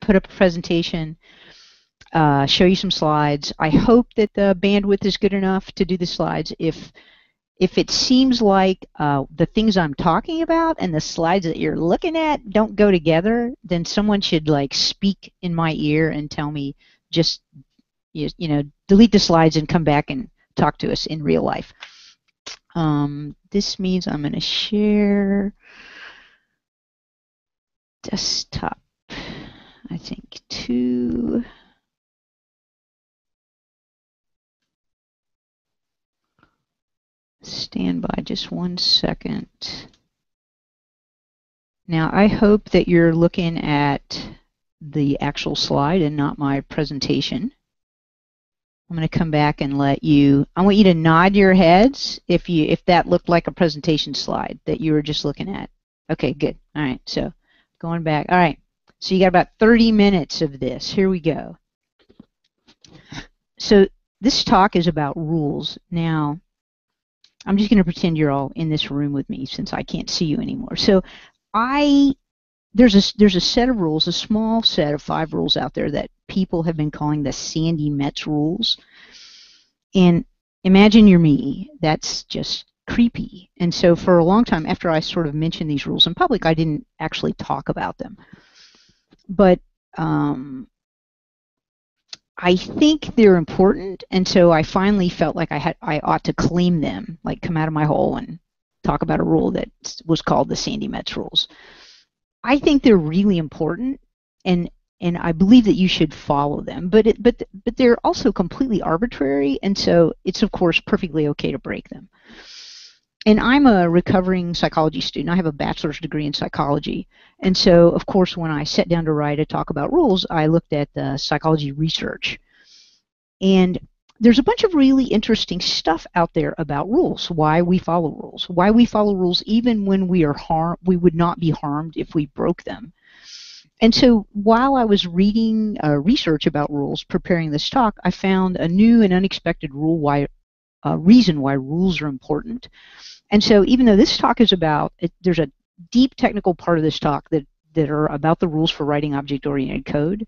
put up a presentation, show you some slides. I hope that the bandwidth is good enough to do the slides. If it seems like the things I'm talking about and the slides that you're looking at don't go together, then someone should like speak in my ear and tell me, just delete the slides and come back and talk to us in real life. This means I'm going to share desktop, I think, to stand by just 1 second. Now, I hope that you're looking at the actual slide and not my presentation. I'm going to come back and I want you to nod your heads if that looked like a presentation slide that you were just looking at. Okay, good. All right, so going back. All right, so you got about 30 minutes of this. Here we go. So this talk is about rules. Now, I'm just going to pretend you're all in this room with me since I can't see you anymore. So there's a set of rules, a small set of 5 rules out there that people have been calling the Sandi Metz rules. And imagine you're me. That's just creepy. And so for a long time, after I sort of mentioned these rules in public, I didn't actually talk about them. But I think they're important, and so I finally felt like I ought to claim them, like come out of my hole and talk about a rule that was called the Sandi Metz rules. I think they're really important, and I believe that you should follow them, but they're also completely arbitrary, and so it's of course perfectly okay to break them. And I'm a recovering psychology student. I have a bachelor's degree in psychology. And so, of course, when I sat down to write a talk about rules, I looked at the psychology research. And there's a bunch of really interesting stuff out there about rules, why we follow rules even when we would not be harmed if we broke them. And so while I was reading research about rules, preparing this talk, I found a new and unexpected reason why rules are important. And so even though this talk is about, there's a deep technical part of this talk that are about the rules for writing object-oriented code,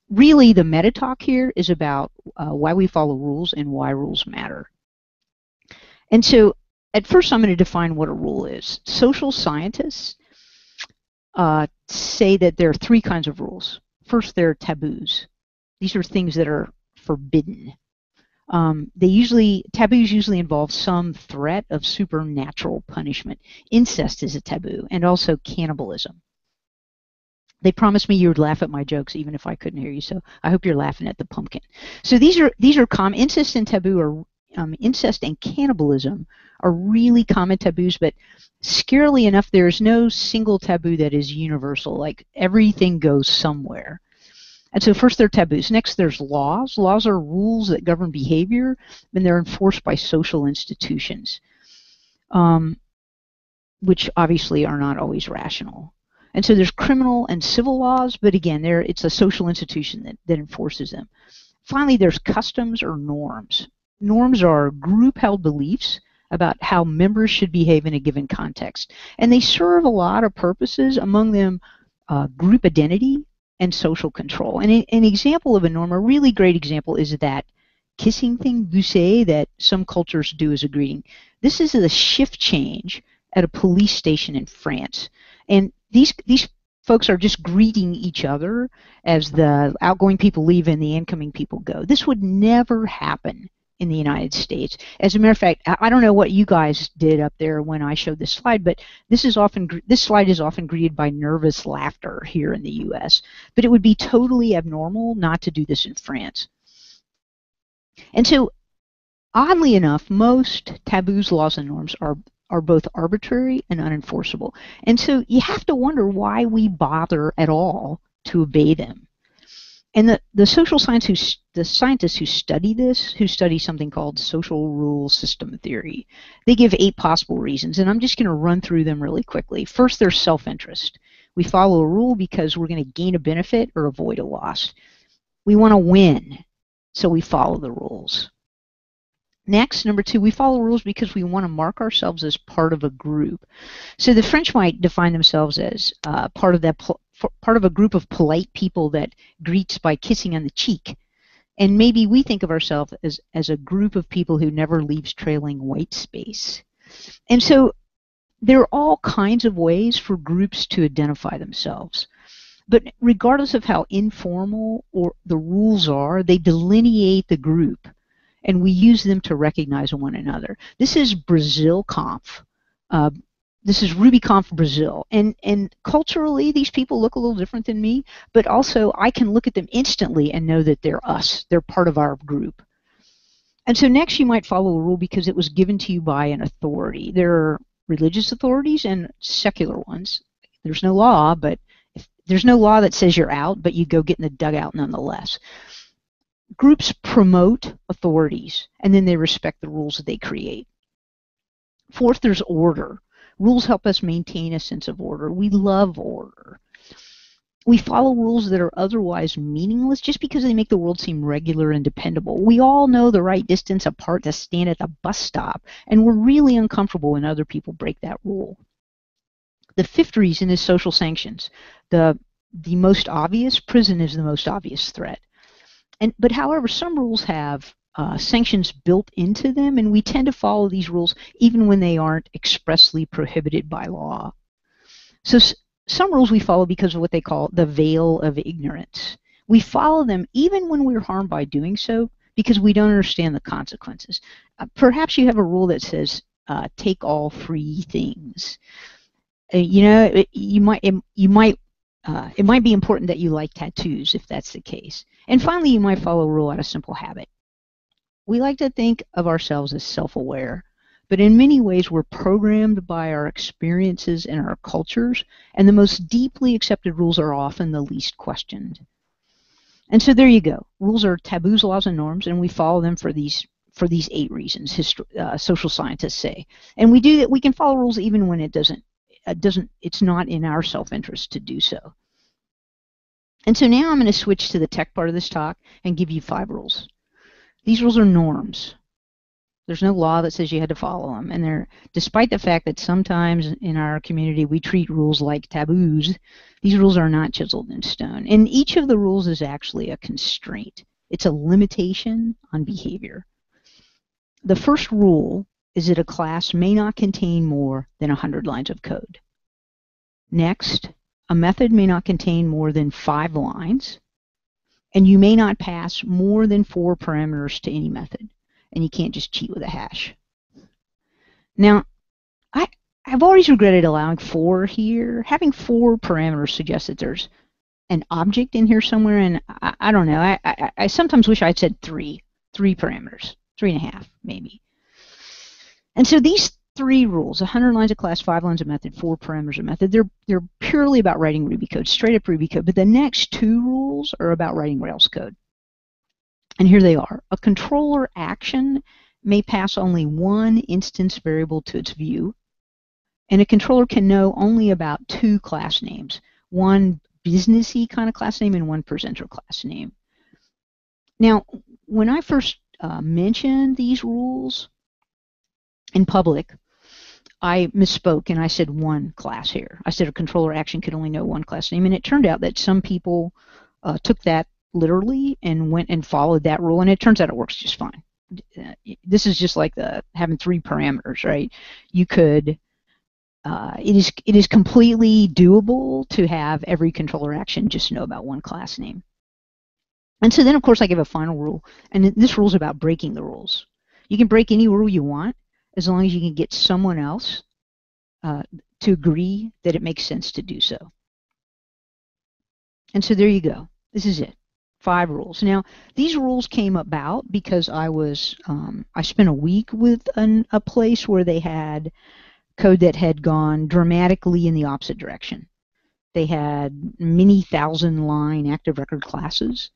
really the meta talk here is about why we follow rules and why rules matter. And so at first I'm going to define what a rule is. Social scientists say that there are 3 kinds of rules. First, there are taboos. These are things that are forbidden. Taboos usually involve some threat of supernatural punishment. Incest is a taboo, and also cannibalism. They promised me you would laugh at my jokes even if I couldn't hear you, so I hope you're laughing at the pumpkin. So these are common. Incest and incest and cannibalism are really common taboos, but scarily enough, there is no single taboo that is universal. Like everything goes somewhere. And so first there are taboos. Next there's laws. Laws are rules that govern behavior, and they're enforced by social institutions, which obviously are not always rational. And so there's criminal and civil laws, but again, it's a social institution that enforces them. Finally, there's customs or norms. Norms are group-held beliefs about how members should behave in a given context. And they serve a lot of purposes, among them group identity and social control. And an example of a norm, a really great example, is that kissing thing, baiser, that some cultures do as a greeting. This is a shift change at a police station in France. And these folks are just greeting each other as the outgoing people leave and the incoming people go. This would never happen in the United States. As a matter of fact, I don't know what you guys did up there when I showed this slide, but this slide is often greeted by nervous laughter here in the U.S. But it would be totally abnormal not to do this in France. And so, oddly enough, most taboos, laws, and norms are both arbitrary and unenforceable. And so you have to wonder why we bother at all to obey them. And the social science the scientists who study this, who study something called social rule system theory, they give 8 possible reasons, and I'm just going to run through them really quickly. First, there's self-interest. We follow a rule because we're going to gain a benefit or avoid a loss. We want to win, so we follow the rules. Next, number 2, we follow rules because we want to mark ourselves as part of a group. So the French might define themselves as part of that part of a group of polite people that greets by kissing on the cheek. And maybe we think of ourselves as a group of people who never leaves trailing white space. And so there are all kinds of ways for groups to identify themselves. But regardless of how informal or the rules are, they delineate the group, and we use them to recognize one another. This is BrazilConf. This is RubyConf Brazil. And culturally, these people look a little different than me, but also I can look at them instantly and know that they're us. They're part of our group. And so next you might follow a rule because it was given to you by an authority. There are religious authorities and secular ones. There's no law, but there's no law that says you're out, but you go get in the dugout nonetheless. Groups promote authorities, and then they respect the rules that they create. Fourth, there's order. Rules help us maintain a sense of order. We love order. We follow rules that are otherwise meaningless just because they make the world seem regular and dependable. We all know the right distance apart to stand at the bus stop, and we're really uncomfortable when other people break that rule. The fifth reason is social sanctions. The most obvious, prison is the most obvious threat. But however, some rules have sanctions built into them, and we tend to follow these rules even when they aren't expressly prohibited by law. So some rules we follow because of what they call the veil of ignorance. We follow them even when we're harmed by doing so because we don't understand the consequences. Perhaps you have a rule that says, take all free things. It might be important that you like tattoos if that's the case. And finally, you might follow a rule out of simple habit. We like to think of ourselves as self-aware, but in many ways we're programmed by our experiences and our cultures, and the most deeply accepted rules are often the least questioned. And so there you go. Rules are taboos, laws, and norms, and we follow them for these 8 reasons, social scientists say. And we do that. We can follow rules even when it's not in our self-interest to do so. And so now I'm going to switch to the tech part of this talk and give you 5 rules. These rules are norms. There's no law that says you had to follow them. And despite the fact that sometimes in our community we treat rules like taboos, these rules are not chiseled in stone. And each of the rules is actually a constraint. It's a limitation on behavior. The first rule is that a class may not contain more than 100 lines of code. Next, a method may not contain more than 5 lines, and you may not pass more than 4 parameters to any method, and you can't just cheat with a hash. Now, I've always regretted allowing 4 here. Having 4 parameters suggests that there's an object in here somewhere, and I don't know. I sometimes wish I'd said 3 parameters, 3.5 maybe. And so these 3 rules, 100 lines of class, 5 lines of method, 4 parameters of method, they're purely about writing Ruby code, straight up Ruby code. But the next 2 rules are about writing Rails code. And here they are. A controller action may pass only 1 instance variable to its view, and a controller can know only about 2 class names, one businessy kind of class name and one presenter class name. Now, when I first mentioned these rules in public, I misspoke and I said 1 class here. I said a controller action could only know 1 class name, and it turned out that some people took that literally and went and followed that rule, and it turns out it works just fine. This is just like having 3 parameters, right? You could, it is completely doable to have every controller action just know about 1 class name. And so then, of course, I give a final rule, and this rule is about breaking the rules. You can break any rule you want, as long as you can get someone else to agree that it makes sense to do so. And so there you go. This is it. 5 rules. Now, these rules came about because I spent a week with a place where they had code that had gone dramatically in the opposite direction. They had many 1,000-line active record classes.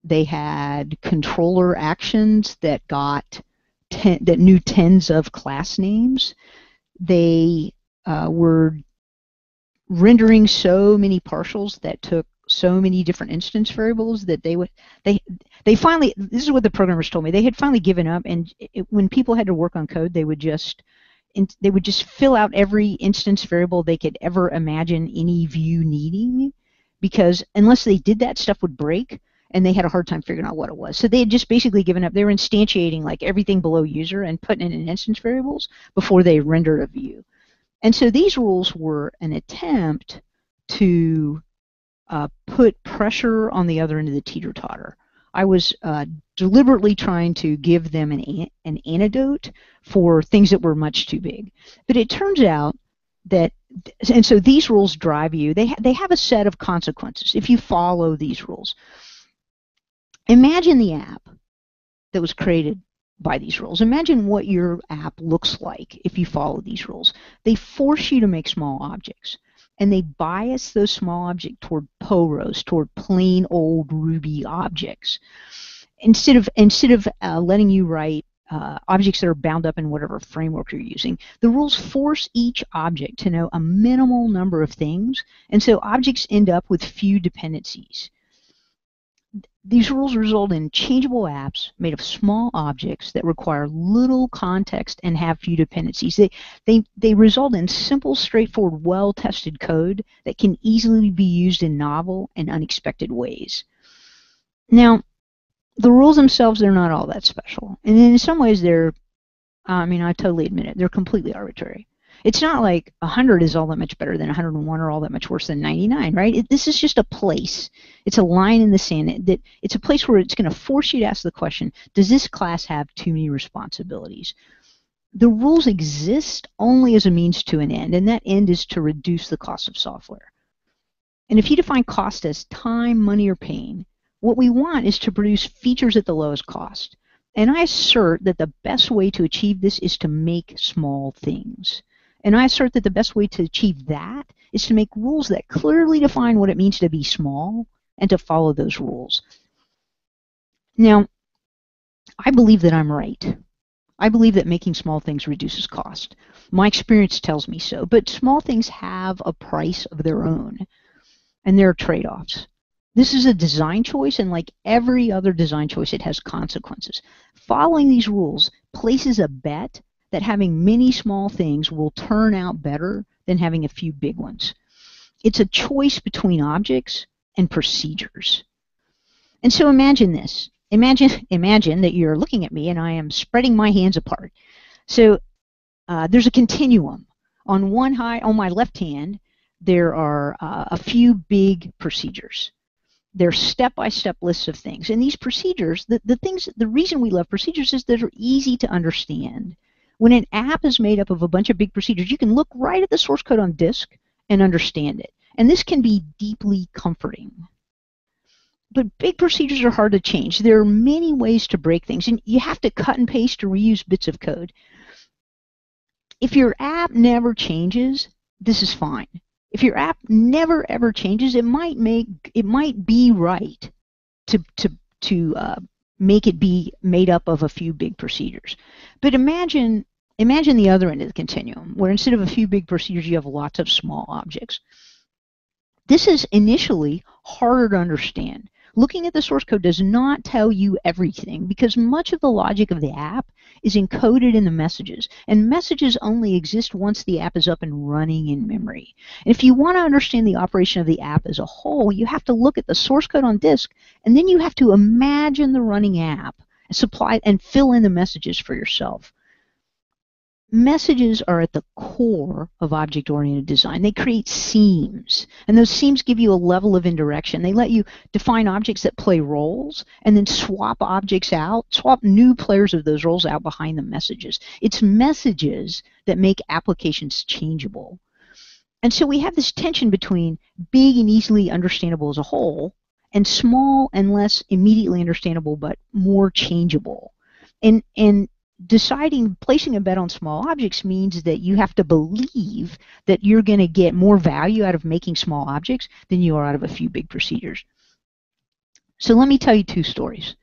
They had controller actions that knew tens of class names. They were rendering so many partials that took so many different instance variables that they finally, this is what the programmers told me, they had finally given up, and when people had to work on code, they would just fill out every instance variable they could ever imagine any view needing, because unless they did that, stuff would break, and they had a hard time figuring out what it was. So they had just basically given up. They were instantiating like everything below user and putting it in instance variables before they rendered a view. And so these rules were an attempt to put pressure on the other end of the teeter-totter. I was deliberately trying to give them an antidote for things that were much too big. But it turns out that, and so these rules drive you, they have a set of consequences if you follow these rules. Imagine the app that was created by these rules. Imagine what your app looks like if you follow these rules. They force you to make small objects, and they bias those small objects toward POROs, toward plain old Ruby objects. Instead of letting you write objects that are bound up in whatever framework you're using, the rules force each object to know a minimal number of things, and so objects end up with few dependencies. These rules result in changeable apps made of small objects that require little context and have few dependencies. They result in simple, straightforward, well-tested code that can easily be used in novel and unexpected ways. Now, the rules themselves, they're not all that special. And in some ways, I totally admit it, they're completely arbitrary. It's not like 100 is all that much better than 101 or all that much worse than 99, right? This is just a place. It's a line in the sand. It's a place where it's going to force you to ask the question, does this class have too many responsibilities? The rules exist only as a means to an end, and that end is to reduce the cost of software. And if you define cost as time, money, or pain, what we want is to produce features at the lowest cost. And I assert that the best way to achieve this is to make small things. And I assert that the best way to achieve that is to make rules that clearly define what it means to be small and to follow those rules. Now, I believe that I'm right. I believe that making small things reduces cost. My experience tells me so. But small things have a price of their own, and there are trade-offs. This is a design choice, and like every other design choice, it has consequences. Following these rules places a bet that having many small things will turn out better than having a few big ones. It's a choice between objects and procedures. And so imagine this. Imagine that you're looking at me and I am spreading my hands apart. So there's a continuum. On my left hand, there are a few big procedures. They're step-by-step lists of things. And these procedures, the reason we love procedures is they're easy to understand. When an app is made up of a bunch of big procedures, you can look right at the source code on disk and understand it. And this can be deeply comforting. But big procedures are hard to change. There are many ways to break things, and you have to cut and paste or reuse bits of code. If your app never changes, this is fine. If your app never ever changes, it might be right to make it be made up of a few big procedures. But imagine the other end of the continuum, where instead of a few big procedures, you have lots of small objects. This is initially harder to understand. Looking at the source code does not tell you everything because much of the logic of the app is encoded in the messages, and messages only exist once the app is up and running in memory. And if you want to understand the operation of the app as a whole, you have to look at the source code on disk, and then you have to imagine the running app, supply and fill in the messages for yourself. Messages are at the core of object-oriented design. They create seams, and those seams give you a level of indirection. They let you define objects that play roles and then swap objects out, swap new players of those roles out behind the messages. It's messages that make applications changeable. And so we have this tension between big and easily understandable as a whole and small and less immediately understandable but more changeable. And placing a bet on small objects means that you have to believe that you're going to get more value out of making small objects than you are out of a few big procedures. So let me tell you two stories.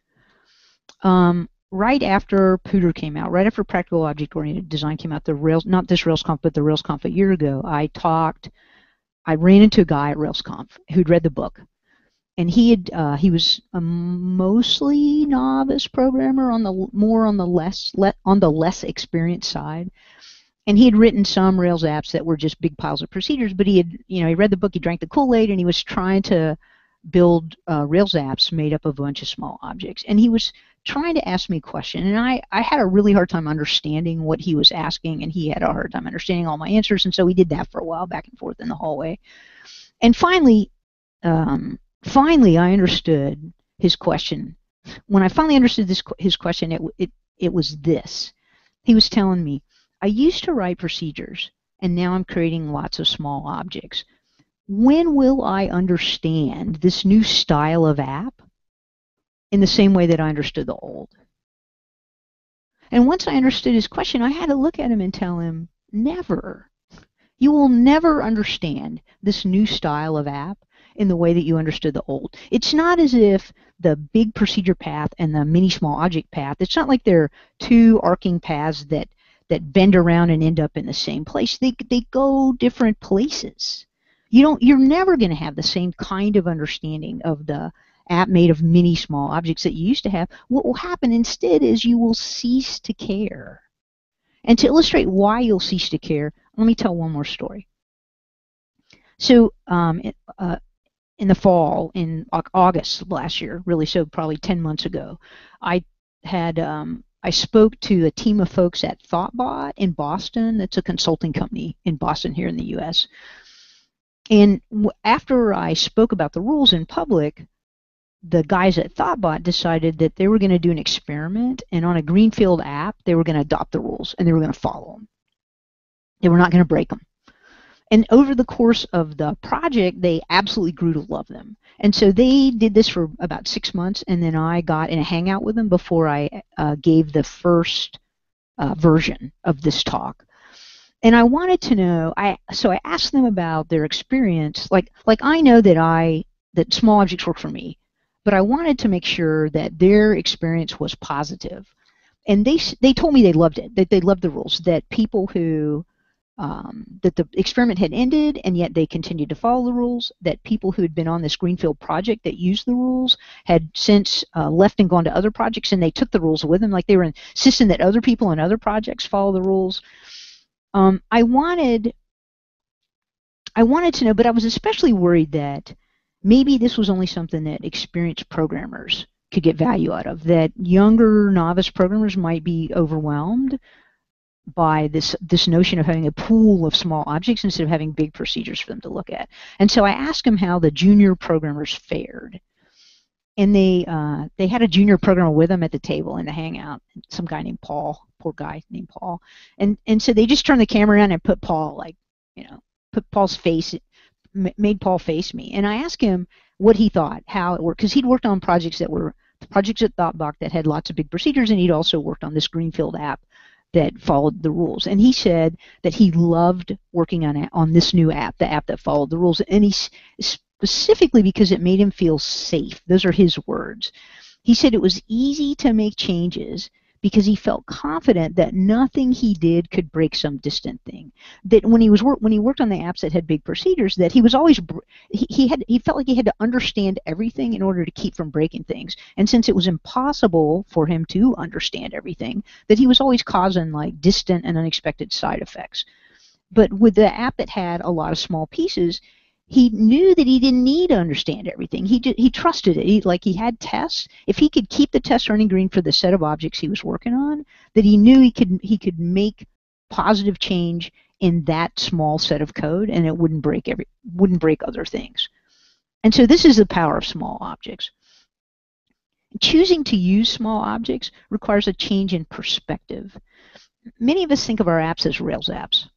Right after Pooter came out, right after Practical Object-Oriented Design came out, not this RailsConf, but the RailsConf a year ago, I ran into a guy at RailsConf who'd read the book. And he was a mostly novice programmer on the less experienced side, And he had written some Rails apps that were just big piles of procedures, but he had, he read the book, he drank the Kool-Aid, and he was trying to build Rails apps made up of a bunch of small objects. And he was trying to ask me a question, and I had a really hard time understanding what he was asking, and he had a hard time understanding all my answers, and so we did that for a while, back and forth in the hallway. And finally I understood his question. When I finally understood his question, it was this. He was telling me, I used to write procedures, and now I'm creating lots of small objects. When will I understand this new style of app in the same way that I understood the old? And once I understood his question, I had to look at him and tell him, never. You will never understand this new style of app in the way that you understood the old. It's not as if the big procedure path and the mini small object path, it's not like they're two arcing paths that bend around and end up in the same place. They go different places. You're never going to have the same kind of understanding of the app made of many small objects that you used to have. What will happen instead is you will cease to care. And to illustrate why you'll cease to care, let me tell one more story. So in the fall, in August of last year, really, so probably 10 months ago, I spoke to a team of folks at Thoughtbot in Boston. That's a consulting company in Boston here in the U.S. And after I spoke about the rules in public, the guys at Thoughtbot decided that they were going to do an experiment, and on a greenfield app, they were going to adopt the rules, and they were going to follow them. They were not going to break them. And over the course of the project, they absolutely grew to love them. And so they did this for about 6 months, and then I got in a hangout with them before I gave the first version of this talk. And I wanted to know, so I asked them about their experience. Like I know that small objects work for me, but I wanted to make sure that their experience was positive. And they told me they loved it, that they loved the rules, that people who that the experiment had ended and yet they continued to follow the rules, that people who had been on this greenfield project that used the rules had since left and gone to other projects, and they took the rules with them, like they were insisting that other people on other projects follow the rules. I wanted to know, but I was especially worried that maybe this was only something that experienced programmers could get value out of, that younger novice programmers might be overwhelmed by this notion of having a pool of small objects instead of having big procedures for them to look at. And so I asked them how the junior programmers fared. And they had a junior programmer with them at the table in the hangout, some guy named Paul, poor guy named Paul. And so they just turned the camera around and put Paul, put Paul's face, made Paul face me. And I asked him what he thought, how it worked, because he'd worked on projects at Thoughtbot that had lots of big procedures, and he'd also worked on this greenfield app that followed the rules. And he said that he loved working on this new app, the app that followed the rules, and he specifically because it made him feel safe. Those are his words. He said it was easy to make changes because he felt confident that nothing he did could break some distant thing. That when he worked on the apps that had big procedures, that he was always he felt like he had to understand everything in order to keep from breaking things. And since it was impossible for him to understand everything, that he was always causing like distant and unexpected side effects. But with the app that had a lot of small pieces, he knew that he didn't need to understand everything. He trusted it. He had tests. If he could keep the tests running green for the set of objects he was working on, that he knew he could make positive change in that small set of code, and it wouldn't break other things. And so this is the power of small objects. Choosing to use small objects requires a change in perspective. Many of us think of our apps as Rails apps.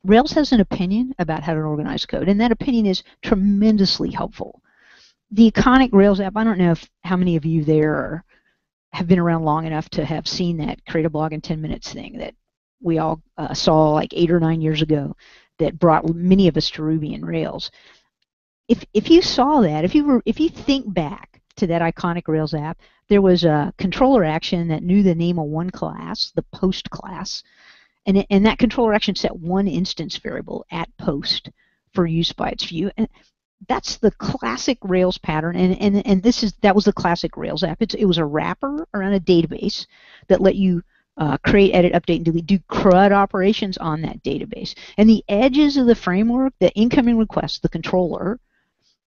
Rails has an opinion about how to organize code, and that opinion is tremendously helpful. The iconic Rails app, I don't know how many of you there have been around long enough to have seen that create a blog in 10 minutes thing that we all saw like 8 or 9 years ago that brought many of us to Ruby and Rails. If you saw that, if you think back to that iconic Rails app, there was a controller action that knew the name of one class, the post class, and that controller action set one instance variable at post for use by its view. And that's the classic Rails pattern, and that was the classic Rails app. It was a wrapper around a database that let you create, edit, update, and delete, do CRUD operations on that database. And the edges of the framework, the incoming request, the controller,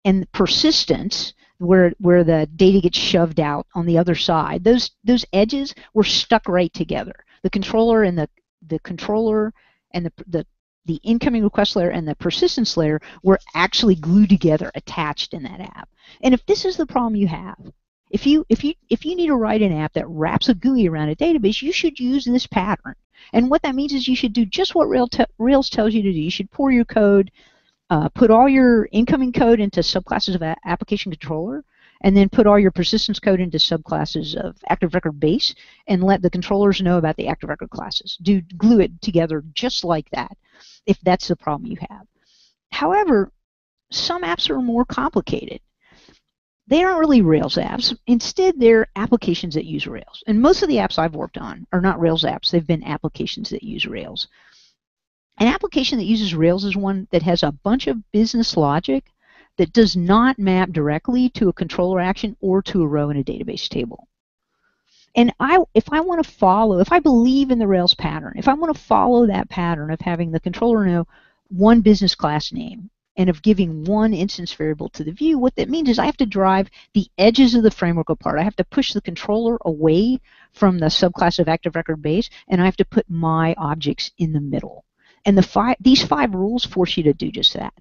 and the persistence, where the data gets shoved out on the other side, those edges were stuck right together. The controller and the controller and the incoming request layer and the persistence layer were actually glued together, attached in that app. And if this is the problem you have, if you need to write an app that wraps a GUI around a database, you should use this pattern. And what that means is you should do just what Rails tells you to do. You should pour your code, put all your incoming code into subclasses of application controller, and then put all your persistence code into subclasses of active record base, and let the controllers know about the active record classes. Glue it together just like that, if that's the problem you have. However, some apps are more complicated. They aren't really Rails apps. Instead, they're applications that use Rails. And most of the apps I've worked on are not Rails apps. They've been applications that use Rails. An application that uses Rails is one that has a bunch of business logic that does not map directly to a controller action or to a row in a database table. And if I believe in the Rails pattern, if I want to follow that pattern of having the controller know one business class name and of giving one instance variable to the view, what that means is I have to drive the edges of the framework apart. I have to push the controller away from the subclass of active record base, and I have to put my objects in the middle. And these 5 rules force you to do just that.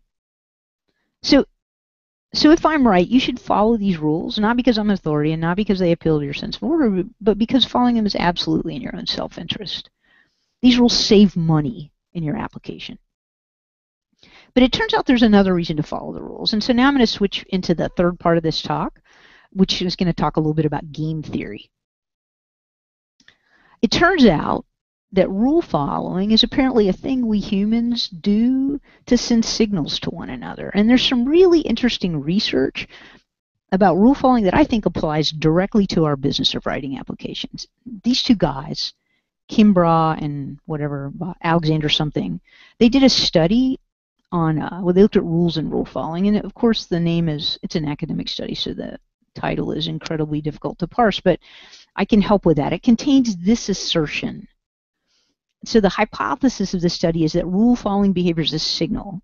So if I'm right, you should follow these rules, not because I'm an authority and not because they appeal to your sense of order, but because following them is absolutely in your own self-interest. These rules save money in your application. But it turns out there's another reason to follow the rules. And so now I'm going to switch into the third part of this talk, which is going to talk a little bit about game theory. It turns out that rule following is apparently a thing we humans do to send signals to one another. And there's some really interesting research about rule following that I think applies directly to our business of writing applications. These 2 guys, Kimbra and whatever, Alexander something, they did a study on, they looked at rules and rule following. And of course, the name it's an academic study, so the title is incredibly difficult to parse, but I can help with that. It contains this assertion. So the hypothesis of the study is that rule following behavior is a signal,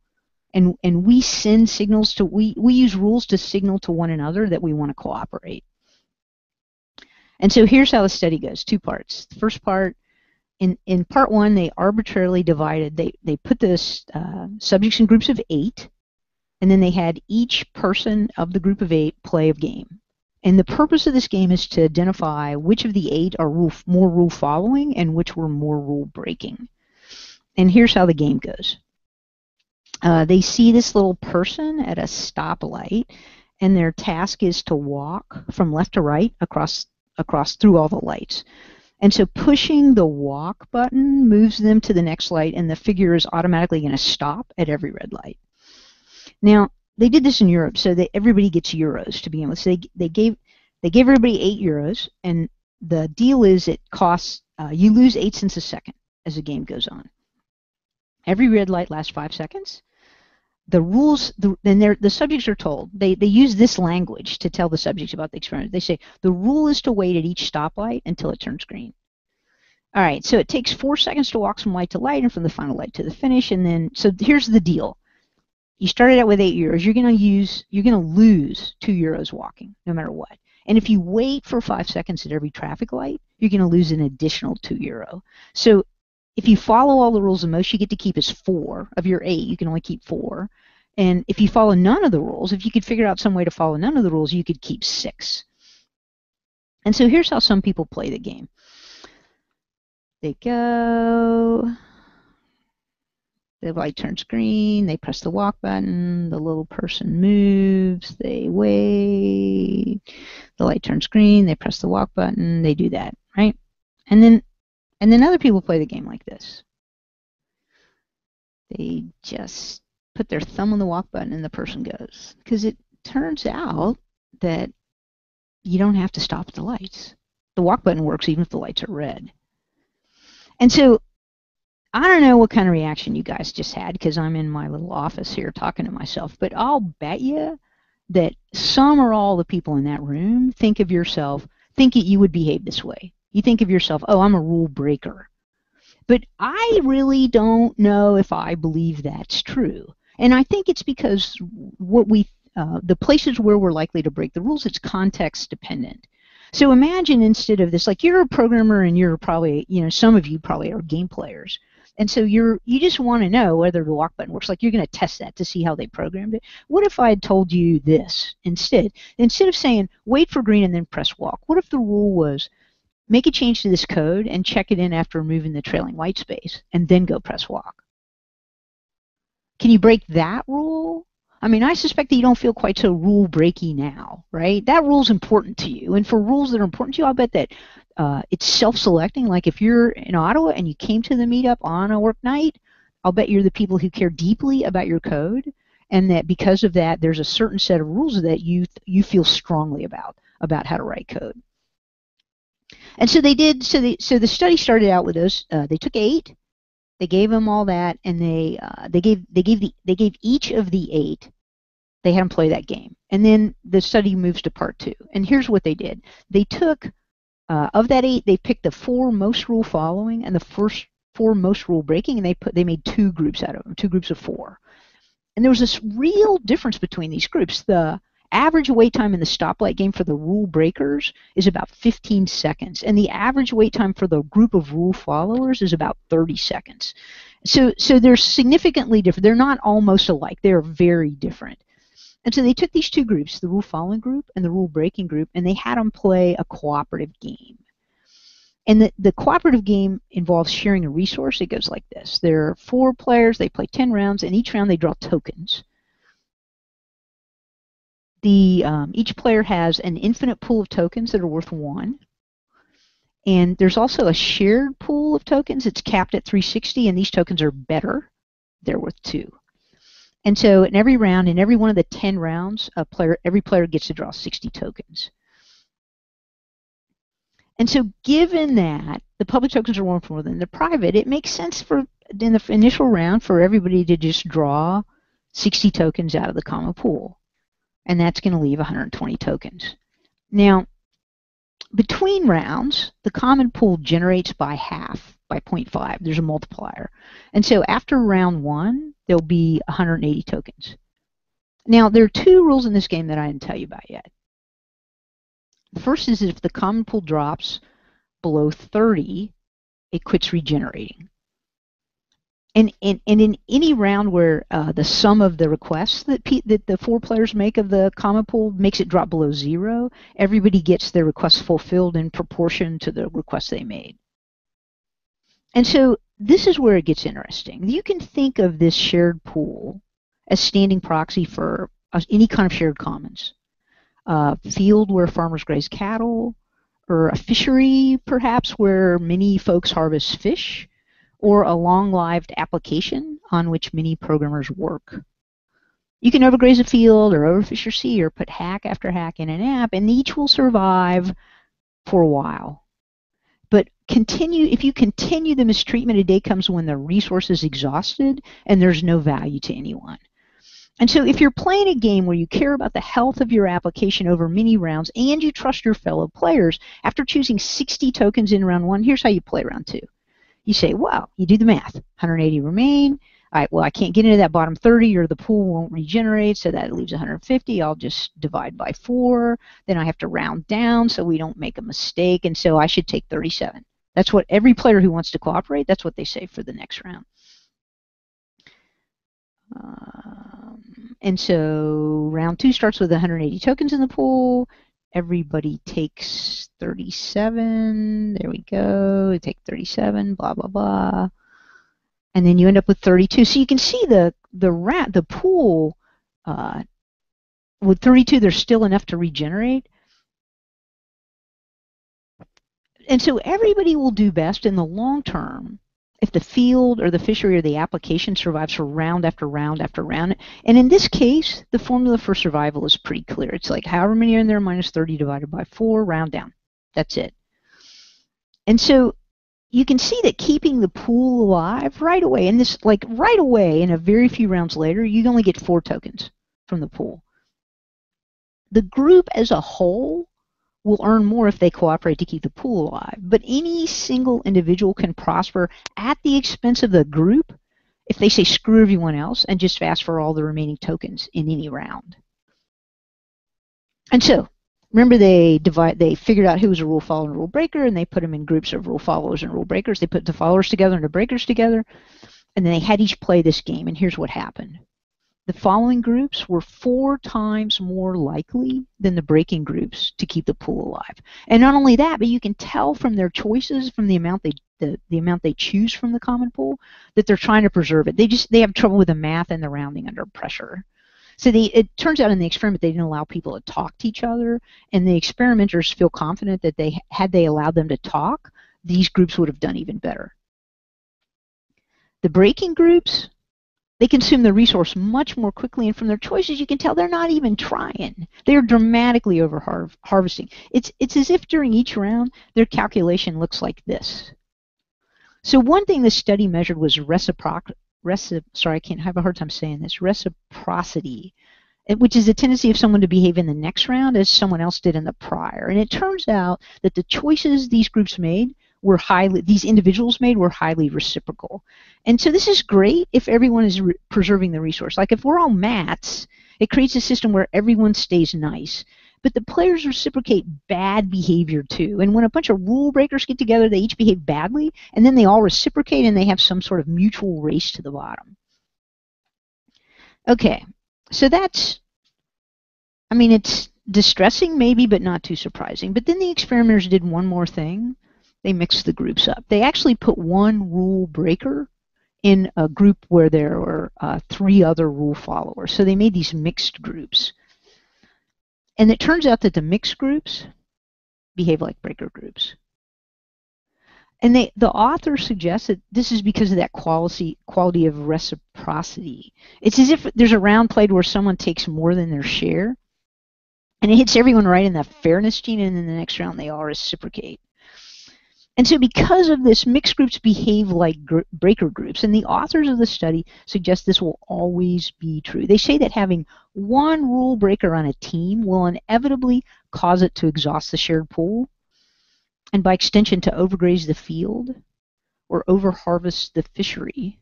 and we send signals to, we use rules to signal to one another that we want to cooperate. And so here's how the study goes, 2 parts. The first part, in part 1, they arbitrarily divided, they put the subjects in groups of 8, and then they had each person of the group of 8 play a game. And the purpose of this game is to identify which of the 8 are more rule following and which were more rule breaking. And here's how the game goes. They see this little person at a stoplight, and their task is to walk from left to right across through all the lights. And so pushing the walk button moves them to the next light, and the figure is automatically going to stop at every red light. Now, they did this in Europe, so that everybody gets euros to begin with. So they gave everybody 8 euros, and the deal is it costs, you lose 8 cents a second as the game goes on. Every red light lasts 5 seconds. The rules, then the subjects are told, they use this language to tell the subjects about the experiment. They say, the rule is to wait at each stoplight until it turns green. All right, so it takes 4 seconds to walk from light to light and from the final light to the finish, and then, so here's the deal. You started out with 8 euros. You're going to lose 2 euros walking, no matter what. And if you wait for 5 seconds at every traffic light, you're going to lose an additional 2 euro. So if you follow all the rules, the most you get to keep is 4 of your 8. You can only keep 4. And if you follow none of the rules, if you could figure out some way to follow none of the rules, you could keep 6. And so here's how some people play the game. They go. The light turns green, they press the walk button, the little person moves, they wait, the light turns green, they press the walk button, they do that, right? And then other people play the game like this. They just put their thumb on the walk button and the person goes. Because it turns out that you don't have to stop at the lights. The walk button works even if the lights are red. And so I don't know what kind of reaction you guys just had because I'm in my little office here talking to myself, but I'll bet you that some or all the people in that room think that you would behave this way. You think of yourself, oh, I'm a rule breaker. But I really don't know if I believe that's true. And I think it's because the places where we're likely to break the rules, it's context dependent. So imagine instead of this, like you're a programmer and you're probably, some of you probably are game players. And so you just want to know whether the walk button works. Like you're going to test that to see how they programmed it. What if I had told you this instead? Instead of saying, wait for green and then press walk, what if the rule was, make a change to this code and check it in after removing the trailing white space, and then go press walk? Can you break that rule? I mean, I suspect that you don't feel quite so rule-breaky now, right? That rule's important to you. And for rules that are important to you, I'll bet that it's self-selecting. Like if you're in Ottawa and you came to the meetup on a work night, I'll bet you're the people who care deeply about your code, and that because of that, there's a certain set of rules that you feel strongly about how to write code. And so they did. So the study started out with those. They took 8. They gave them all that, and they gave each of the 8. They had them play that game, and then the study moves to part 2. And here's what they did: they took of that 8, they picked the 4 most rule following and the first 4 most rule breaking, and they made 2 groups out of them, 2 groups of 4. And there was this real difference between these groups. The average wait time in the stoplight game for the rule breakers is about 15 seconds, and the average wait time for the group of rule followers is about 30 seconds. So they're significantly different. They're not almost alike. They're very different. And so they took these 2 groups, the rule following group and the rule breaking group, and they had them play a cooperative game. And the cooperative game involves sharing a resource. It goes like this. There are 4 players. They play 10 rounds, and each round they draw tokens. Each player has an infinite pool of tokens that are worth 1. And there's also a shared pool of tokens. It's capped at 360, and these tokens are better. They're worth 2. And so in every round, in every one of the 10 rounds, every player gets to draw 60 tokens. And so given that the public tokens are worth more than the private, it makes sense in the initial round for everybody to just draw 60 tokens out of the common pool. And that's going to leave 120 tokens. Now, between rounds, the common pool generates by half, by 0.5. There's a multiplier. And so after round 1, there'll be 180 tokens. Now, there are 2 rules in this game that I didn't tell you about yet. The first is if the common pool drops below 30, it quits regenerating. And in any round where the sum of the requests that the 4 players make of the common pool makes it drop below 0, everybody gets their requests fulfilled in proportion to the requests they made. And so this is where it gets interesting. You can think of this shared pool as standing proxy for any kind of shared commons. A field where farmers graze cattle, or a fishery, perhaps, where many folks harvest fish, or a long-lived application on which many programmers work. You can overgraze a field or overfish your sea or put hack after hack in an app, and each will survive for a while. But if you continue the mistreatment, a day comes when the resource is exhausted and there's no value to anyone. And so if you're playing a game where you care about the health of your application over many rounds and you trust your fellow players, after choosing 60 tokens in round 1, here's how you play round 2. You say, well, you do the math. 180 remain. All right, well, I can't get into that bottom 30 or the pool won't regenerate, so that leaves 150. I'll just divide by 4. Then I have to round down so we don't make a mistake, and so I should take 37. That's what every player who wants to cooperate, that's what they say for the next round. And so round 2 starts with 180 tokens in the pool. Everybody takes 37. There we go. Take 37, blah, blah, blah. And then you end up with 32. So you can see the pool, with 32, there's still enough to regenerate. And so everybody will do best in the long term if the field or the fishery or the application survives for round after round after round. And in this case, the formula for survival is pretty clear. It's like however many are in there minus 30 divided by 4, round down. That's it. And so you can see that keeping the pool alive right away, and this, like right away, in a very few rounds later, you only get 4 tokens from the pool. The group as a whole will earn more if they cooperate to keep the pool alive. But any single individual can prosper at the expense of the group if they say screw everyone else and just ask for all the remaining tokens in any round. And so, remember they figured out who was a rule follower and a rule breaker, and they put them in groups of rule followers and rule breakers. They put the followers together and the breakers together, and then they had each play this game, and here's what happened. The following groups were 4 times more likely than the breaking groups to keep the pool alive. And not only that, but you can tell from their choices, from the amount they choose from the common pool, that they're trying to preserve it. They have trouble with the math and the rounding under pressure. So it turns out in the experiment they didn't allow people to talk to each other, and the experimenters feel confident that had they allowed them to talk, these groups would have done even better. The breaking groups, they consume the resource much more quickly, and from their choices you can tell they're not even trying. They're dramatically over harvesting. It's as if during each round their calculation looks like this. So one thing the study measured was reciprocity, which is the tendency of someone to behave in the next round as someone else did in the prior. And it turns out that the choices these groups made these individuals made were highly reciprocal. And so this is great if everyone is preserving the resource. Like if we're all mats, it creates a system where everyone stays nice. But the players reciprocate bad behavior too. And when a bunch of rule breakers get together, they each behave badly, and then they all reciprocate and they have some sort of mutual race to the bottom. Okay, so it's distressing maybe, but not too surprising. But then the experimenters did one more thing. They mixed the groups up. They actually put one rule breaker in a group where there were 3 other rule followers. So they made these mixed groups. And it turns out that the mixed groups behave like breaker groups. And the author suggests that this is because of that quality of reciprocity. It's as if there's a round played where someone takes more than their share, and it hits everyone right in the fairness gene, and in the next round they all reciprocate. And so because of this, mixed groups behave like breaker groups, and the authors of the study suggest this will always be true. They say that having one rule breaker on a team will inevitably cause it to exhaust the shared pool, and by extension to overgraze the field or overharvest the fishery.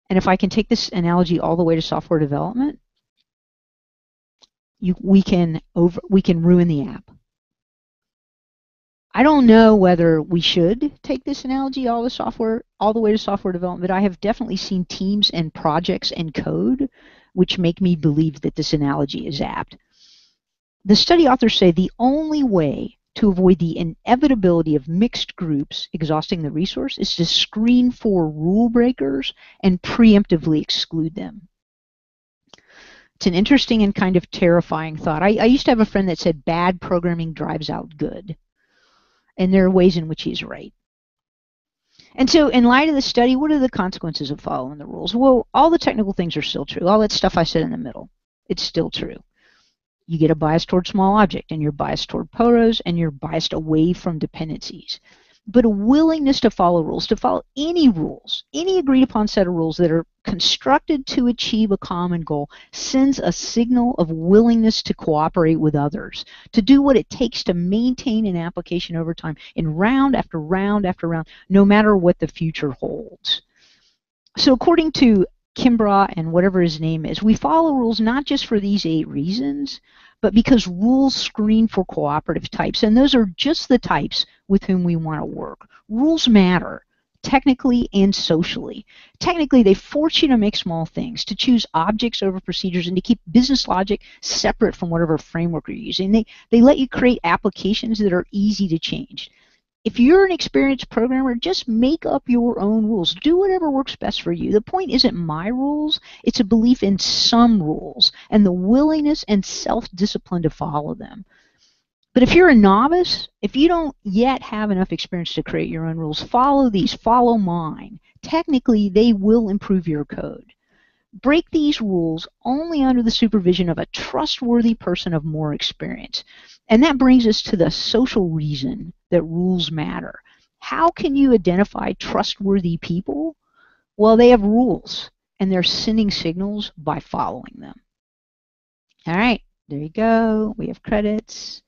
And if I can take this analogy all the way to software development, we can ruin the app. I don't know whether we should take this analogy all the way to software development, but I have definitely seen teams and projects and code which make me believe that this analogy is apt. The study authors say the only way to avoid the inevitability of mixed groups exhausting the resource is to screen for rule breakers and preemptively exclude them. It's an interesting and kind of terrifying thought. I used to have a friend that said bad programming drives out good. And there are ways in which he's right. And so in light of the study, what are the consequences of following the rules? Well, all the technical things are still true. All that stuff I said in the middle, it's still true. You get a bias toward small object, and you're biased toward poros, and you're biased away from dependencies. But a willingness to follow rules, to follow any rules, any agreed upon set of rules that are constructed to achieve a common goal, sends a signal of willingness to cooperate with others, to do what it takes to maintain an application over time in round after round after round, no matter what the future holds. So according to Kimbrough and whatever his name is, we follow rules not just for these 8 reasons, but because rules screen for cooperative types, and those are just the types with whom we want to work. Rules matter, technically and socially. Technically, they force you to make small things, to choose objects over procedures, and to keep business logic separate from whatever framework you're using. They let you create applications that are easy to change. If you're an experienced programmer, just make up your own rules. Do whatever works best for you. The point isn't my rules. It's a belief in some rules and the willingness and self-discipline to follow them. But if you're a novice, if you don't yet have enough experience to create your own rules, follow these, follow mine. Technically, they will improve your code. Break these rules only under the supervision of a trustworthy person of more experience. And that brings us to the social reason that rules matter. How can you identify trustworthy people? Well, they have rules, and they're sending signals by following them. All right, there you go. We have credits.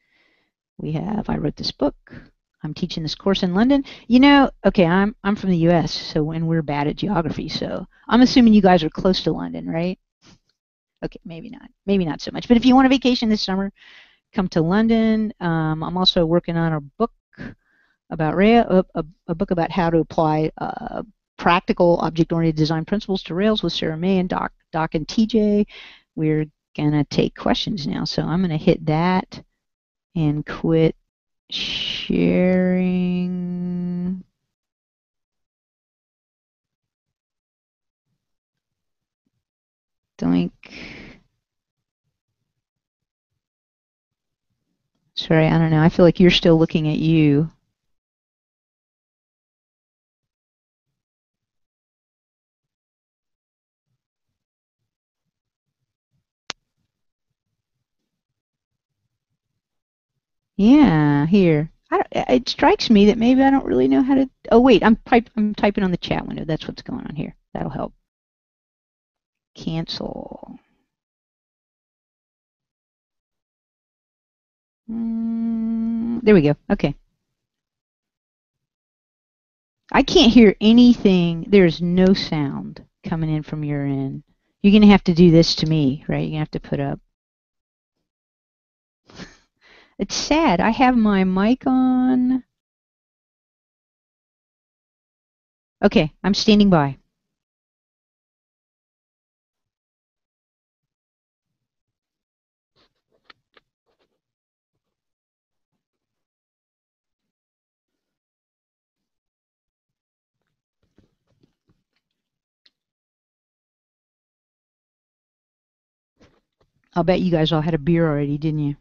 I wrote this book. I'm teaching this course in London. You know, okay, I'm from the US, so and we're bad at geography, so I'm assuming you guys are close to London, right? Okay, maybe not. Maybe not so much. But if you want a vacation this summer, come to London. I'm also working on a book about rail, a book about how to apply practical object-oriented design principles to Rails with Sarah May and Doc and TJ. We're gonna take questions now, so I'm gonna hit that and quit sharing. Doink. Sorry, I don't know. I feel like you're still looking at you. Yeah, here. It strikes me that maybe I don't really know how to. Oh wait, I'm typing on the chat window. That's what's going on here. That'll help. Cancel. There we go. Okay. I can't hear anything. There's no sound coming in from your end. You're gonna have to do this to me, right? You're gonna have to put up. It's sad. I have my mic on. Okay, I'm standing by. I'll bet you guys all had a beer already, didn't you?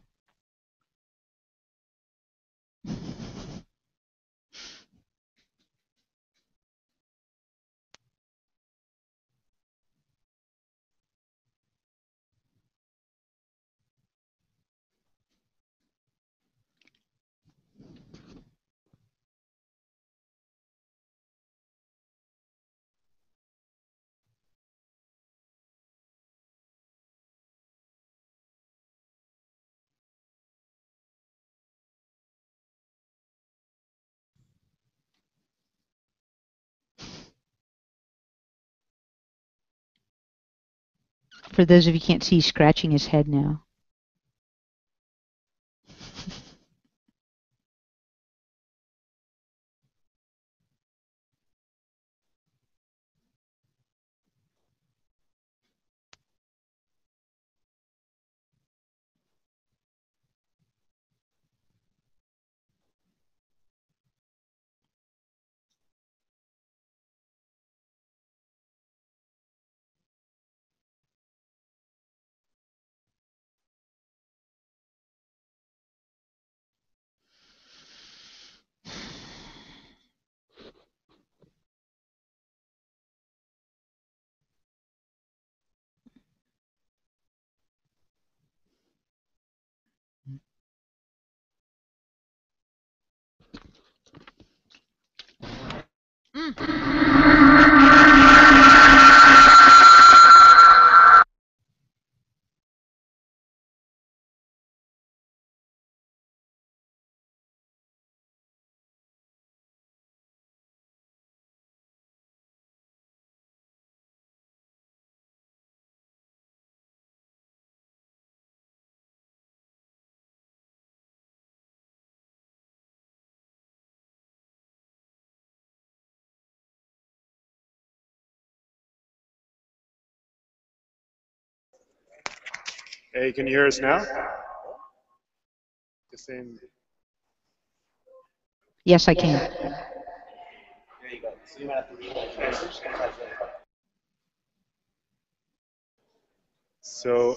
For those of you who can't see, he's scratching his head now. Hey, can you hear us now? The same. Yes, I can. There you go. So you might have to read that. I'm just going to type it. So,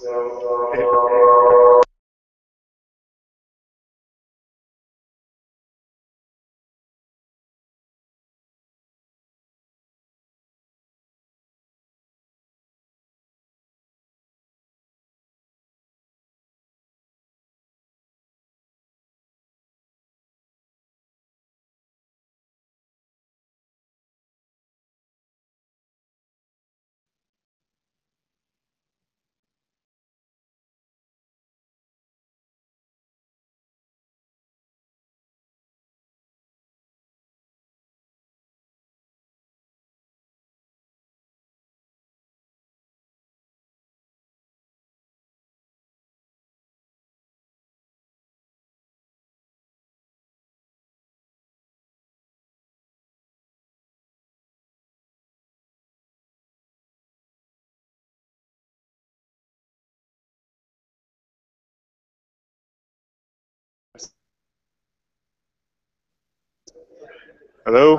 Hello?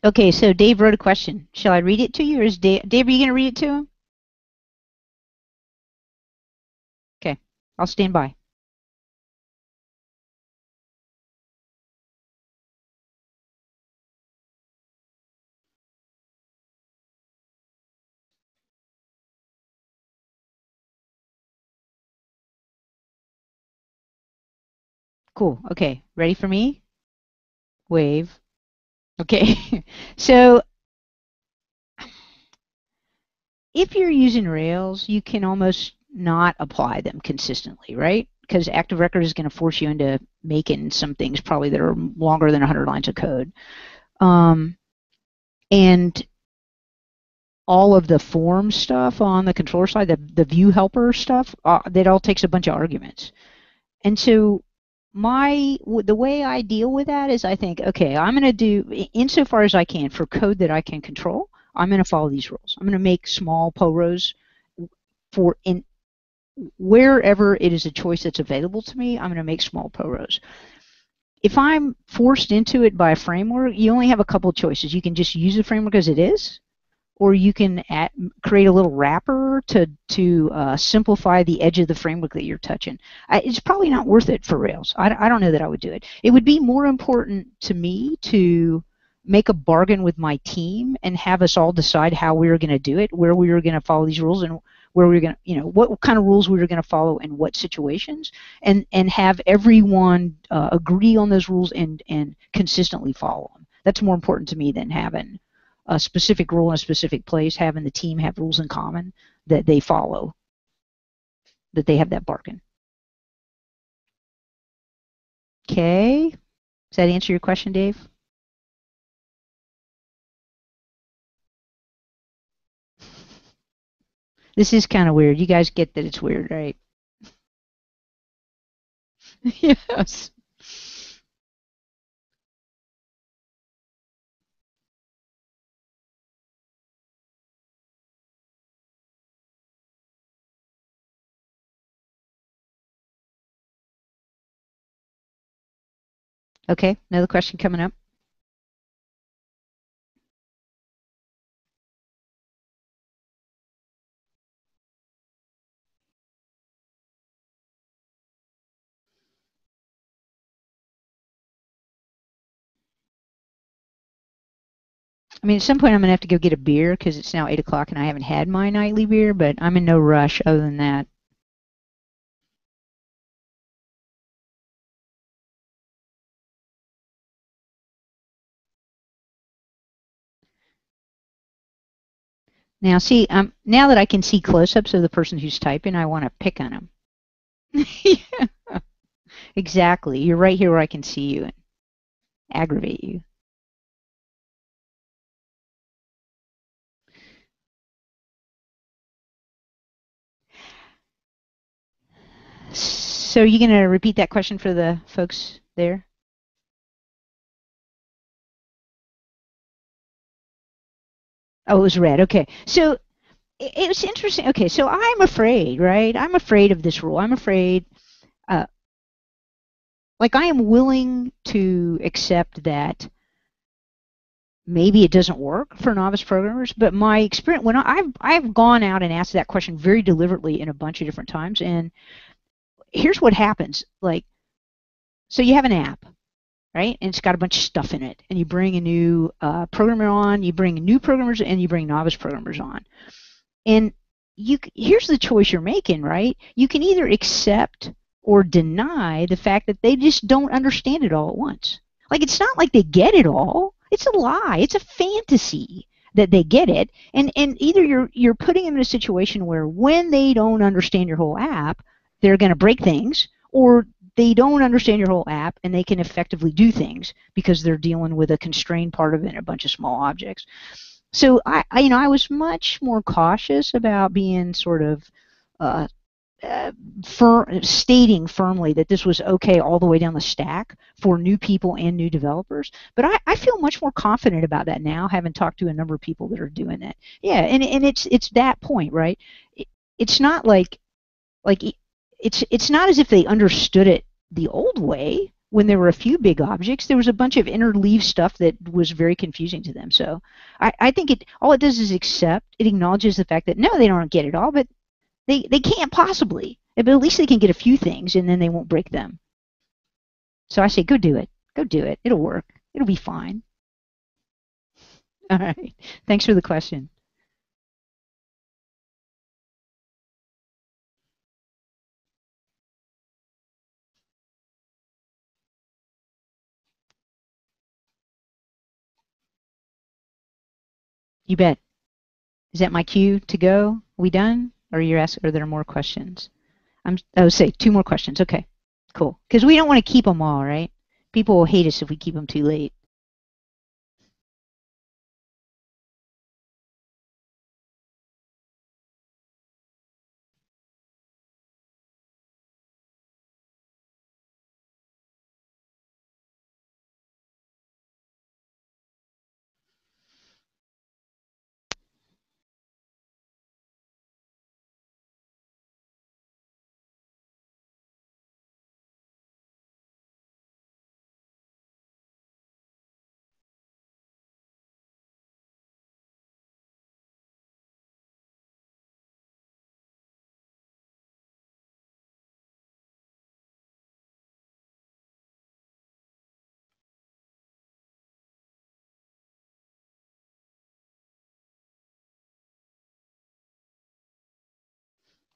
Okay, so Dave wrote a question. Shall I read it to you, or is Dave, are you going to read it to him? Okay, I'll stand by. Cool. Okay, ready for me? Wave. Okay, so if you're using Rails, you can almost not apply them consistently, right? Because Active Record is going to force you into making some things probably that are longer than 100 lines of code. And all of the form stuff on the controller side, the view helper stuff, that all takes a bunch of arguments. And so the way I deal with that is I think, okay, I'm going to do, insofar as I can, for code that I can control, I'm going to follow these rules. I'm going to make small rows for in wherever it is a choice that's available to me. I'm going to make small rows. If I'm forced into it by a framework, you only have a couple of choices. You can just use the framework as it is, or you can create a little wrapper to simplify the edge of the framework that you're touching. It's probably not worth it for Rails. I don't know that I would do it. It would be more important to me to make a bargain with my team and have us all decide how we were going to do it, where we were going to follow these rules, and where we were going to, what kind of rules we were going to follow in what situations, and have everyone agree on those rules and consistently follow them. That's more important to me than having a specific rule in a specific place, having the team have rules in common that they follow, that they have that bargain. Okay. Does that answer your question, Dave? This is kind of weird. You guys get that it's weird, right? Yes. Okay, another question coming up. I mean, at some point I'm gonna have to go get a beer because it's now 8 o'clock and I haven't had my nightly beer, but I'm in no rush other than that. Now, see, now that I can see close-ups of the person who's typing, I want to pick on them. Yeah, exactly. You're right here where I can see you and aggravate you. So, are you going to repeat that question for the folks there? Oh, it was red. Okay. So, it was interesting. Okay, so I'm afraid, right? I'm afraid of this rule. I'm afraid, uh, like, I am willing to accept that maybe it doesn't work for novice programmers, but my experience when I've gone out and asked that question very deliberately in a bunch of different times, and here's what happens. Like, so you have an app, right? And it's got a bunch of stuff in it, and you bring a new programmer on, you bring new programmers, and you bring novice programmers on, and here's the choice you're making, right? You can either accept or deny the fact that they just don't understand it all at once. Like, it's not like they get it all. It's a lie. It's a fantasy that they get it. And either you're putting them in a situation where when they don't understand your whole app, they're going to break things, or they don't understand your whole app and they can effectively do things because they're dealing with a constrained part of it and a bunch of small objects. So I was much more cautious about being sort of uh, stating firmly that this was okay all the way down the stack for new people and new developers. But I feel much more confident about that now, having talked to a number of people that are doing that. Yeah, and it's that point, right? It's not like it's not as if they understood it the old way when there were a few big objects. There was a bunch of interleaved stuff that was very confusing to them. So I think all it does is it acknowledges the fact that no, they don't get it all, but they can't possibly. But at least they can get a few things and then they won't break them. So I say, go do it. Go do it. It'll work. It'll be fine. All right. Thanks for the question. You bet. Is that my cue to go? Are we done? Or are there more questions? Say two more questions. Okay. Cool. Because we don't want to keep them all, right? People will hate us if we keep them too late.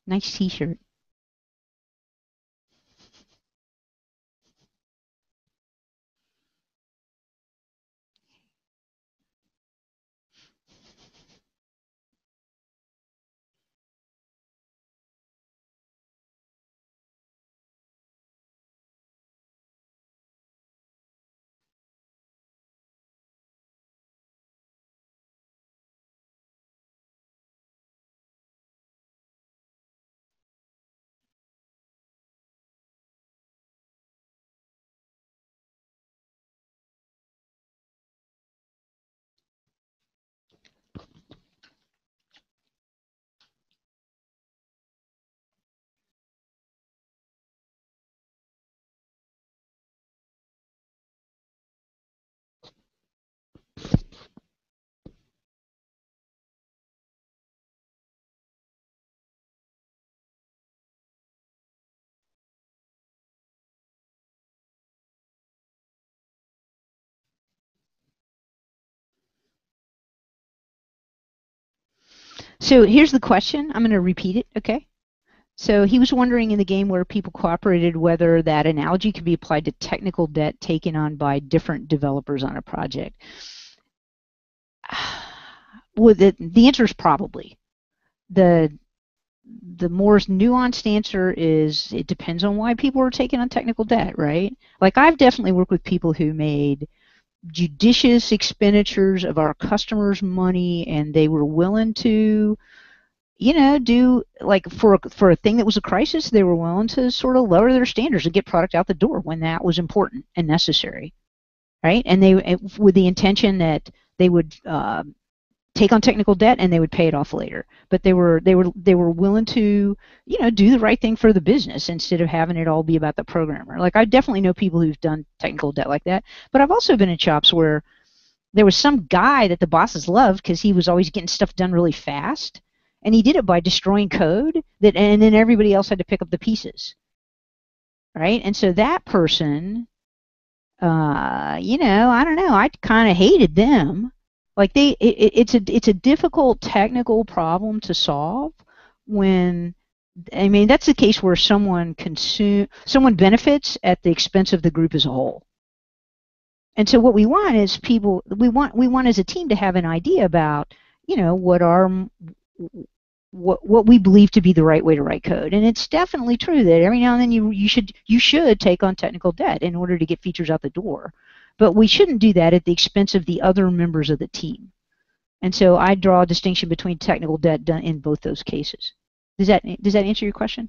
Nice t-shirt. So here's the question. I'm going to repeat it, okay? So he was wondering in the game where people cooperated whether that analogy could be applied to technical debt taken on by different developers on a project. Well, the answer is probably. The more nuanced answer is it depends on why people are taking on technical debt, right? Like I've definitely worked with people who made judicious expenditures of our customers' money, and they were willing to, do like for a thing that was a crisis, they were willing to sort of lower their standards and get product out the door when that was important and necessary, right? And they with the intention that they would take on technical debt and they would pay it off later. But they were willing to, do the right thing for the business instead of having it all be about the programmer. Like I definitely know people who've done technical debt like that, but I've also been in shops where there was some guy that the bosses loved because he was always getting stuff done really fast, and he did it by destroying code and then everybody else had to pick up the pieces, right? And so that person, I don't know, I kind of hated them. Like it's a difficult technical problem to solve when, I mean, that's the case where someone benefits at the expense of the group as a whole. And so what we want is we want as a team to have an idea about, what we believe to be the right way to write code. And it's definitely true that every now and then you should take on technical debt in order to get features out the door. But we shouldn't do that at the expense of the other members of the team. And so I draw a distinction between technical debt done in both those cases. Does that answer your question?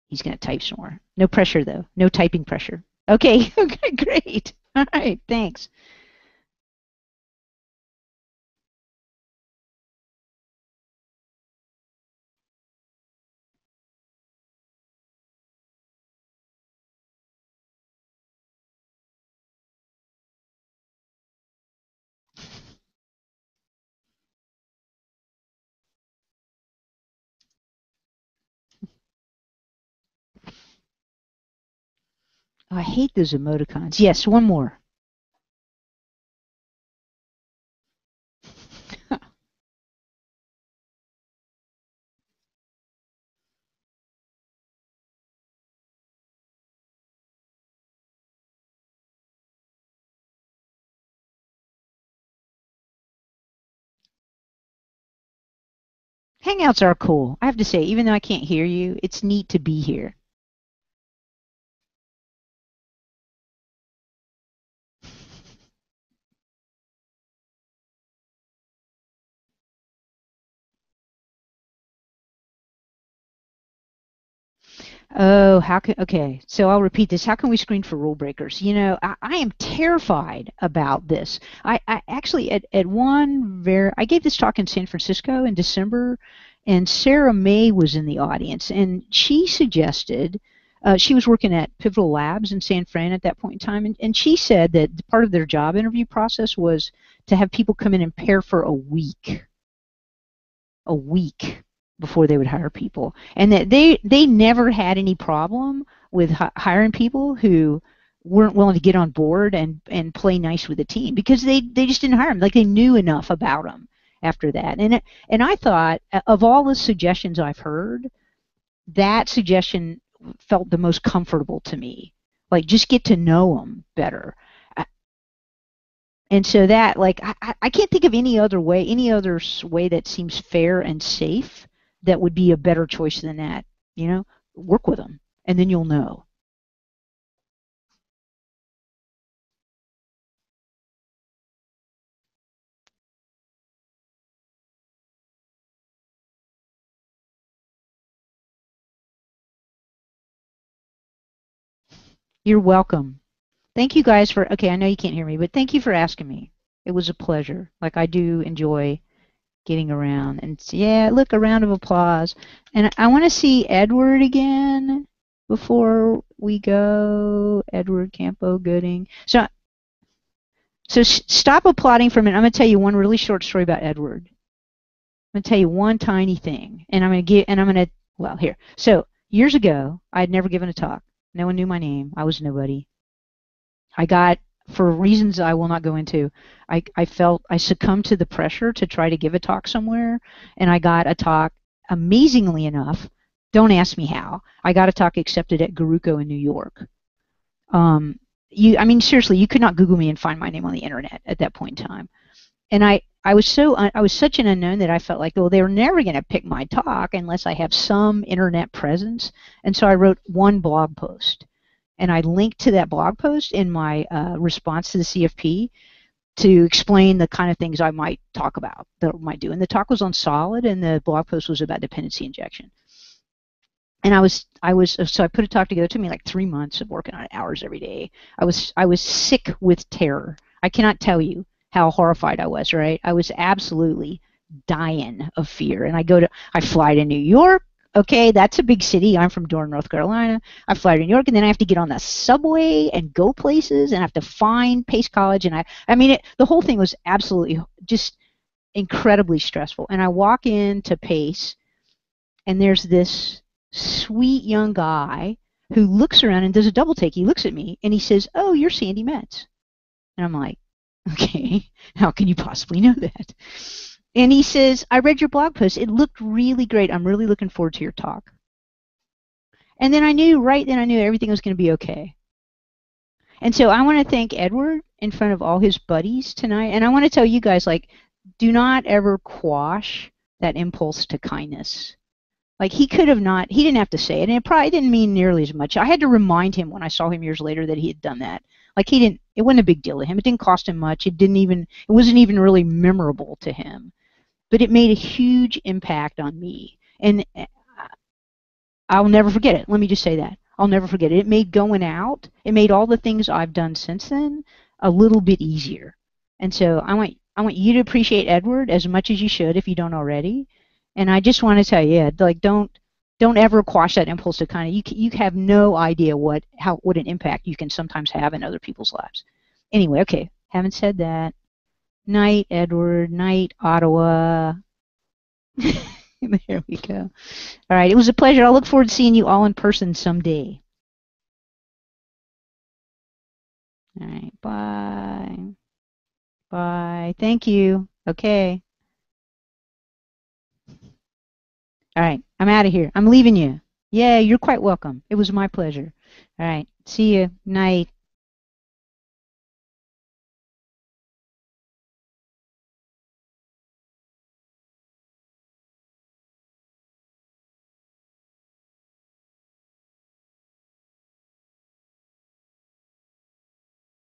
He's going to type some more. No pressure, though. No typing pressure. Okay, okay, great. All right, thanks. Oh, I hate those emoticons. Yes, one more. Hangouts are cool. I have to say, even though I can't hear you, it's neat to be here. Oh, okay, so I'll repeat this. How can we screen for rule breakers? I am terrified about this. I actually, I gave this talk in San Francisco in December, and Sarah May was in the audience, and she suggested, she was working at Pivotal Labs in San Fran at that point in time, and she said that part of their job interview process was to have people come in and pair for a week before they would hire people, and that they never had any problem with hiring people who weren't willing to get on board and play nice with the team, because they just didn't hire them. Like, they knew enough about them after that. And I thought, of all the suggestions I've heard, that suggestion felt the most comfortable to me. Like, just get to know them better. And so that, like, I can't think of any other way that seems fair and safe that would be a better choice than that. Work with them, and then you'll know. You're welcome. Thank you guys for, okay, I know you can't hear me, but thank you for asking me. It was a pleasure. Like, I do enjoy getting around. And yeah, look, a round of applause. And I want to see Edward again before we go. Edward Campo Gooding. So stop applauding for a minute. I'm going to tell you one really short story about Edward. I'm going to tell you one tiny thing. And well, here. So years ago, I had never given a talk. No one knew my name. I was nobody. I got for reasons I will not go into, I succumbed to the pressure to try to give a talk somewhere, and I got a talk, amazingly enough. Don't ask me how. I got a talk accepted at Garuko in New York. I mean, seriously, you could not Google me and find my name on the internet at that point in time. And I was such an unknown that I felt like, well, they were never going to pick my talk unless I have some internet presence. And so I wrote one blog post, and I linked to that blog post in my response to the CFP to explain the kind of things I might talk about, that I might do. And the talk was on solid, and the blog post was about dependency injection. And so I put a talk together. It took me like 3 months of working on it, hours every day. I was sick with terror. I cannot tell you how horrified I was, right? I was absolutely dying of fear. And I fly to New York. Okay, that's a big city. I'm from Durham, North Carolina. I fly to New York, and then I have to get on the subway and go places, and I have to find Pace College. And I mean, the whole thing was absolutely just incredibly stressful. And I walk into Pace, and there's this sweet young guy who looks around and does a double take. He looks at me, and he says, "Oh, you're Sandi Metz." And I'm like, okay, how can you possibly know that? And he says, "I read your blog post. It looked really great. I'm really looking forward to your talk." And then I knew everything was going to be okay. And so I want to thank Edward in front of all his buddies tonight. And I want to tell you guys, like, do not ever quash that impulse to kindness. Like, he didn't have to say it, and it probably didn't mean nearly as much. I had to remind him when I saw him years later that he had done that. Like, it wasn't a big deal to him. It didn't cost him much. It wasn't even really memorable to him. But it made a huge impact on me. And I'll never forget it. Let me just say that. I'll never forget it. It made all the things I've done since then a little bit easier. And so I want you to appreciate Edward as much as you should if you don't already. And I just want to tell you, like, don't ever quash that impulse to kind of, you have no idea what an impact you can sometimes have in other people's lives. Anyway, okay, having said that, night, Edward, night, Ottawa. There we go. All right, it was a pleasure. I'll look forward to seeing you all in person someday. All right, bye. Bye. Thank you. Okay. All right, I'm out of here. I'm leaving you. Yeah, you're quite welcome. It was my pleasure. All right, see you. Night.